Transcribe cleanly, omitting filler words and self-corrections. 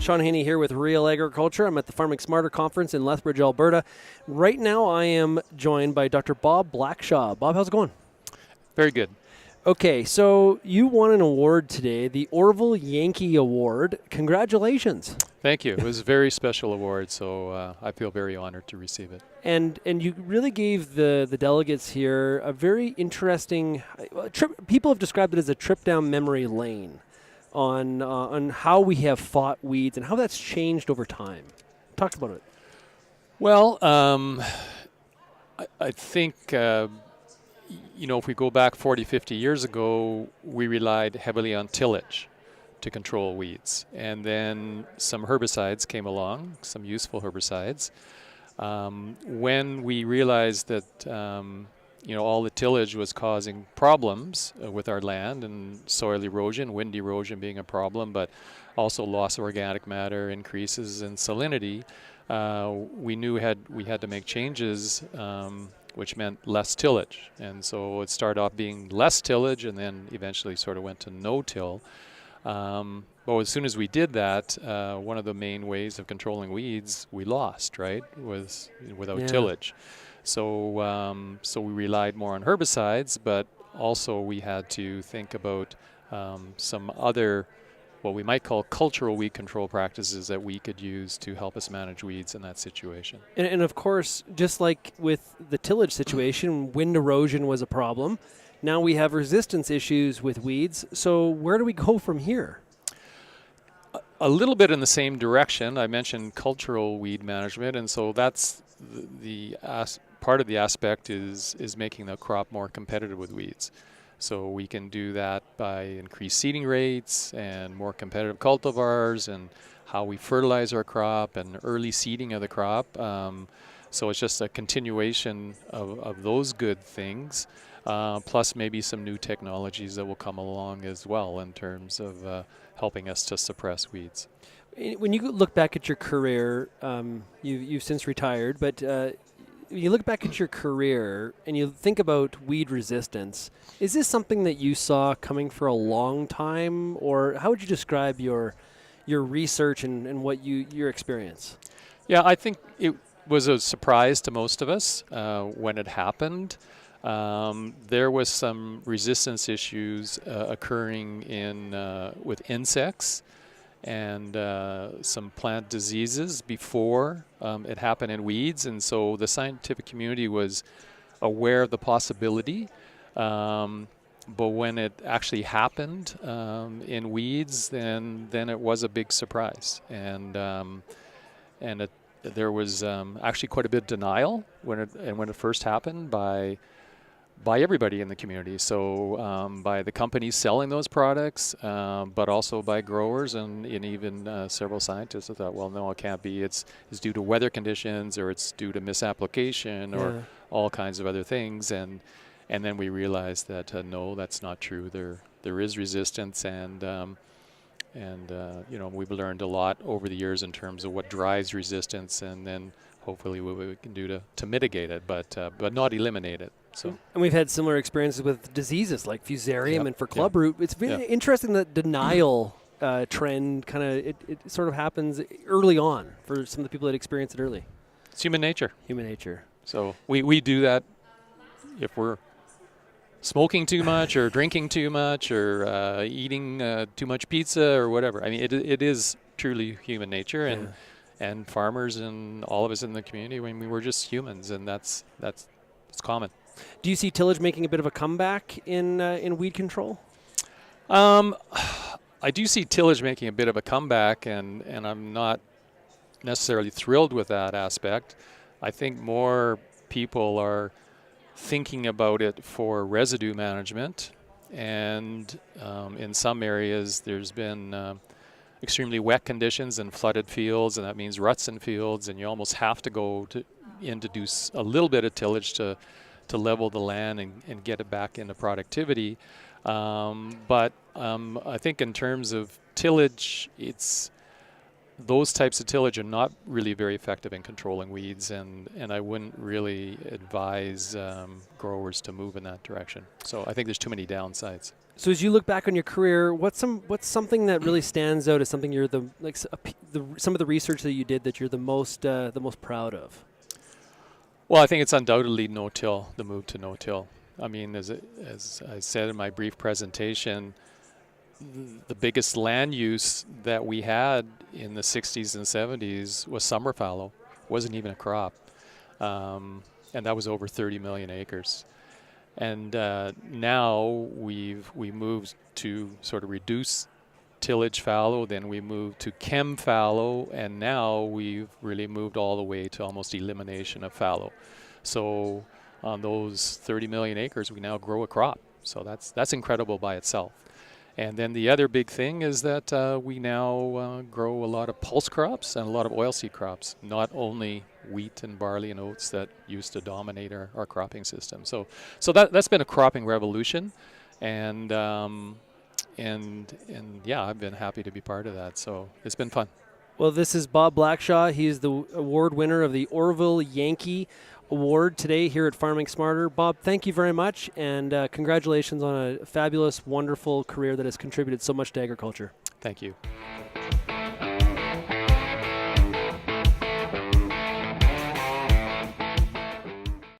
Shaun Haney here with RealAgriculture. I'm at the Farming Smarter Conference in Lethbridge, Alberta. Right now I am joined by Dr. Bob Blackshaw. Bob, how's it going? Very good. Okay, so you won an award today, the Orville Yanke Award. Congratulations. Thank you. It was a very special award, so I feel very honored to receive it. And you really gave the delegates here a very interesting trip. People have described it as a trip down memory lane on how we have fought weeds and how that's changed over time. Talk about it. Well, I think, if we go back 40, 50 years ago, we relied heavily on tillage to control weeds. And then some herbicides came along, some useful herbicides. When we realized that all the tillage was causing problems with our land, and soil erosion, wind erosion being a problem, but also loss of organic matter, increases in salinity, we knew we had to make changes, which meant less tillage. And so it started off being less tillage and then eventually sort of went to no-till. But as soon as we did that, one of the main ways of controlling weeds we lost, right, was without tillage. So we relied more on herbicides, but also we had to think about some other, what we might call cultural weed control practices that we could use to help us manage weeds in that situation. And of course, just like with the tillage situation, wind erosion was a problem. Now we have resistance issues with weeds. So where do we go from here? A little bit in the same direction. I mentioned cultural weed management, and so that's part of the aspect is making the crop more competitive with weeds. So we can do that by increased seeding rates and more competitive cultivars and how we fertilize our crop and early seeding of the crop. So it's just a continuation of those good things, plus maybe some new technologies that will come along as well in terms of helping us to suppress weeds. When you look back at your career, you've since retired, but you look back at your career and you think about weed resistance, is this something that you saw coming for a long time, or how would you describe your research and what your experience? Yeah, I think it was a surprise to most of us when it happened. There was some resistance issues occurring with insects and some plant diseases before it happened in weeds, and so the scientific community was aware of the possibility, but when it actually happened in weeds, then it was a big surprise, and there was actually quite a bit of denial when it first happened by everybody in the community. So by the companies selling those products, but also by growers and even several scientists that thought, well, no, it can't be. It's due to weather conditions, or it's due to misapplication, or all kinds of other things. And then we realized that no, that's not true. There is resistance, and we've learned a lot over the years in terms of what drives resistance, and then hopefully what we can do to mitigate it, but not eliminate it. So. And we've had similar experiences with diseases like fusarium and for clubroot. It's very interesting that denial trend kind of it sort of happens early on for some of the people that experience it early. It's human nature. Human nature. So we do that if we're smoking too much or drinking too much or eating too much pizza or whatever. I mean, it is truly human nature, and farmers and all of us in the community, I mean, we're just humans, and that's common. Do you see tillage making a bit of a comeback in weed control? I do see tillage making a bit of a comeback, and I'm not necessarily thrilled with that aspect. I think more people are thinking about it for residue management, and in some areas there's been extremely wet conditions and flooded fields, and that means ruts in fields, and you almost have to go in to do a little bit of tillage to level the land and get it back into productivity. But I think in terms of tillage, it's, I think it's more important to those types of tillage are not really very effective in controlling weeds, and I wouldn't really advise growers to move in that direction. So I think there's too many downsides. So as you look back on your career, what's something that really stands out as something you're some of the research that you did that you're the most proud of? Well, I think it's undoubtedly no-till, the move to no-till. I mean, as I said in my brief presentation, the biggest land use that we had in the 60s and 70s was summer fallow. Wasn't even a crop. And that was over 30 million acres. And now we moved to sort of reduce tillage fallow, then we moved to chem fallow, and now we've really moved all the way to almost elimination of fallow. So on those 30 million acres, we now grow a crop. So that's incredible by itself. And then the other big thing is that we now grow a lot of pulse crops and a lot of oilseed crops, not only wheat and barley and oats that used to dominate our cropping system. So that's been a cropping revolution, and yeah, I've been happy to be part of that. So it's been fun. Well, this is Bob Blackshaw. He is the award winner of the Orville Yanke Award today here at Farming Smarter. Bob, thank you very much, and congratulations on a fabulous, wonderful career that has contributed so much to agriculture. Thank you.